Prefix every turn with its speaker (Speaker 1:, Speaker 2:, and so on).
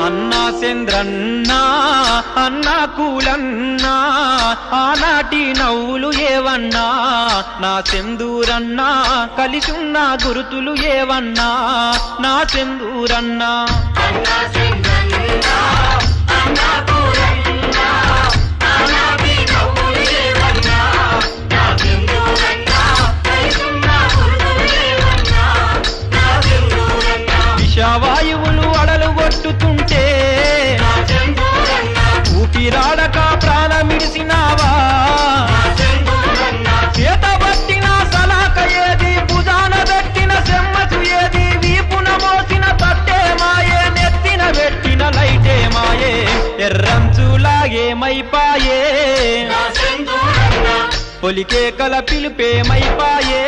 Speaker 1: అన్నా చంద్రన్నా అన్నా కూలన్నా ఆనాటి నవ్వులు ఏవన్నా నా చందూరన్నా కలిసున్న గురుతులు ఏవన్నా నా చందూరన్నా విషవాయువులు అడలు కొట్టుతుంటే ఊపిరాడక ప్రాణమిడిసినావా చేత పట్టిన సలాక ఏది భుజాన పెట్టిన సెమ్మసు ఏది వీపున మోసిన తట్టే మాయే నెత్తిన పెట్టిన లైటే మాయే ఎర్రంచులాగే మైపాయే పొలికే కల పిలుపే మైపాయే